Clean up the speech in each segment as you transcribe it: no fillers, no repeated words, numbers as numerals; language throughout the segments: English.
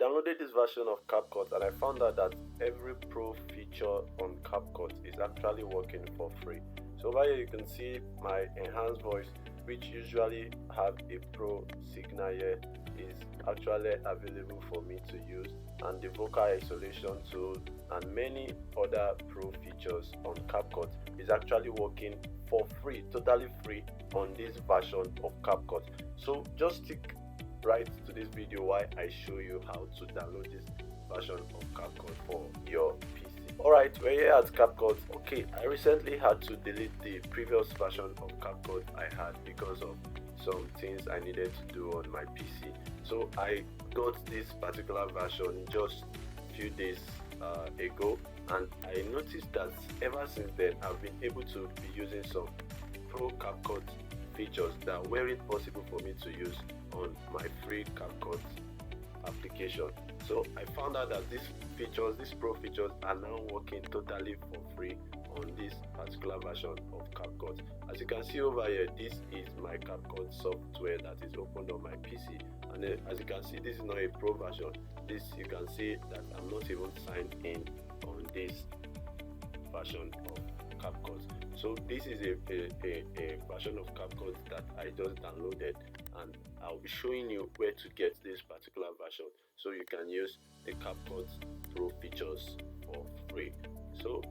downloaded this version of CapCut and I found out that every pro feature on CapCut is actually working for free. So over here you can see my enhanced voice, which usually have a pro signal here, is actually available for me to use, and the vocal isolation tool and many other pro features on CapCut is actually working for free, totally free on this version of CapCut. So just stick right to this video while I show you how to download this version of CapCut for your PC. Alright, we're here at CapCut. Okay, I recently had to delete the previous version of CapCut I had because of some things I needed to do on my PC. So I got this particular version just a few days ago, and I noticed that ever since then I've been able to be using some pro CapCut features that weren't possible for me to use on my free CapCut application. So I found out that these pro features are now working totally for free on this particular version of CapCut. As you can see over here, this is my CapCut software that is opened on my PC, and as you can see, this is not a pro version. This, you can see that I'm not even signed in on this version of CapCut. So this is a version of CapCut that I just downloaded, and I'll be showing you where to get this particular version so you can use the CapCut Pro features for free. So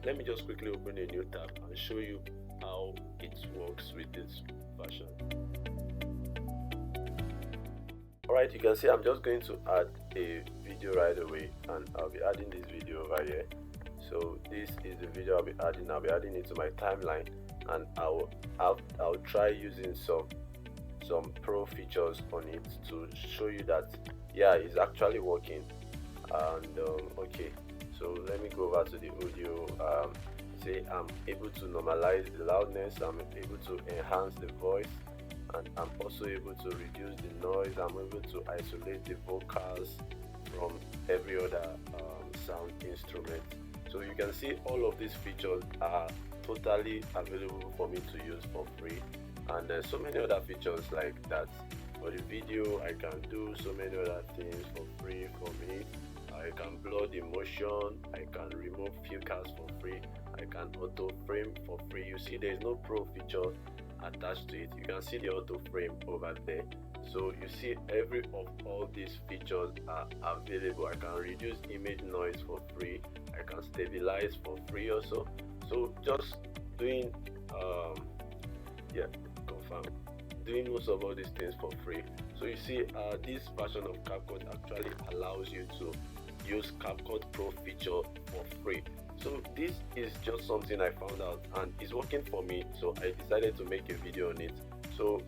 let me just quickly open a new tab and show you how it works with this version. Alright, you can see I'm just going to add a video right away, and I'll be adding this video over here. So this is the video I'll be adding it to my timeline, and I'll try using some pro features on it to show you that yeah, it's actually working. And okay, so let me go over to the audio. Say I'm able to normalize the loudness, I'm able to enhance the voice, and I'm also able to reduce the noise. I'm able to isolate the vocals from every other sound instrument. So you can see all of these features are totally available for me to use for free, and there's so many other features like that. For the video, I can do so many other things for free for me. I can blur the motion, I can remove filters for free, I can auto frame for free. You see there's no pro feature attached to it. You can see the auto frame over there. So you see every of all these features are available. I can reduce image noise for free, I can stabilize for free also. So just doing doing most of all these things for free. So you see this version of CapCut actually allows you to use CapCut Pro feature for free. So this is just something I found out and it's working for me, so I decided to make a video on it. So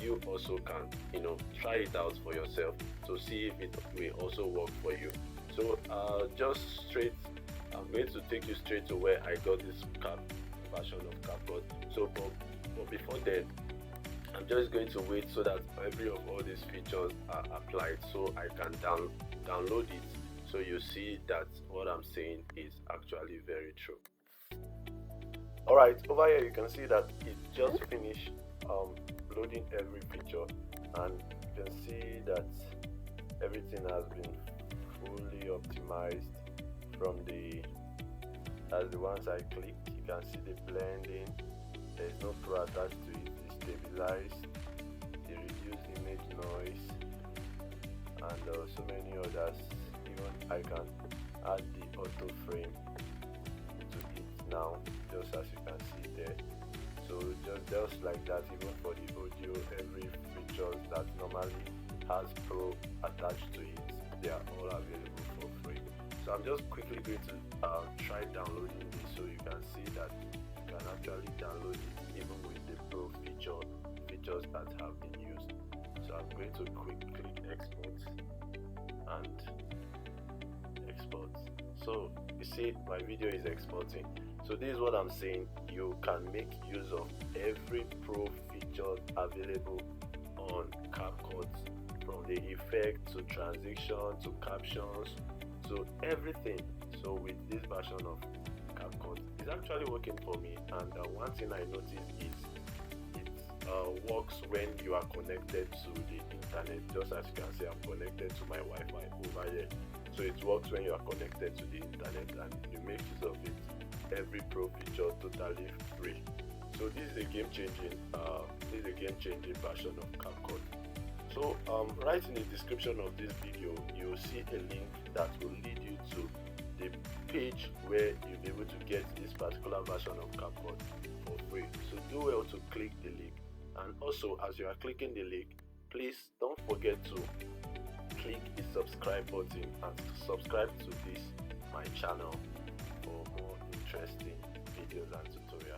you also can, try it out for yourself to see if it will also work for you. So I'm going to take you straight to where I got this version of CapCut. So but before then, I'm just going to wait so that every of all these features are applied so I can download it, so you see that what I'm saying is actually very true. Alright, over here you can see that it just finished loading every feature, and you can see that everything has been fully optimized from the ones I clicked. You can see the blending, there's no pro attached to it, it's stabilized, the reduced image noise, and so many others. Even I can add the auto frame to it now, just as you can see there. So just like that, even for the audio, every feature that normally has pro attached to it, they are all available for free. So I'm just quickly going to try downloading this so you can see that you can actually download it even with the pro features that have been used. So I'm going to quickly export and export. So you see my video is exporting. So this is what I'm saying, you can make use of every pro feature available on CapCut, from the effect to transition to captions to everything. So with this version of CapCut, it's actually working for me, and one thing I noticed is it's works when you are connected to the internet. Just as you can see, I'm connected to my Wi-Fi over here. So it works when you are connected to the internet, and you make use of it. Every pro feature totally free. So this is a game-changing version of CapCut. So right in the description of this video, you'll see a link that will lead you to the page where you'll be able to get this particular version of CapCut for free. So do well to click the link, and also as you are clicking the link, please don't forget to click the subscribe button and subscribe to this my channel for more interesting videos and tutorials.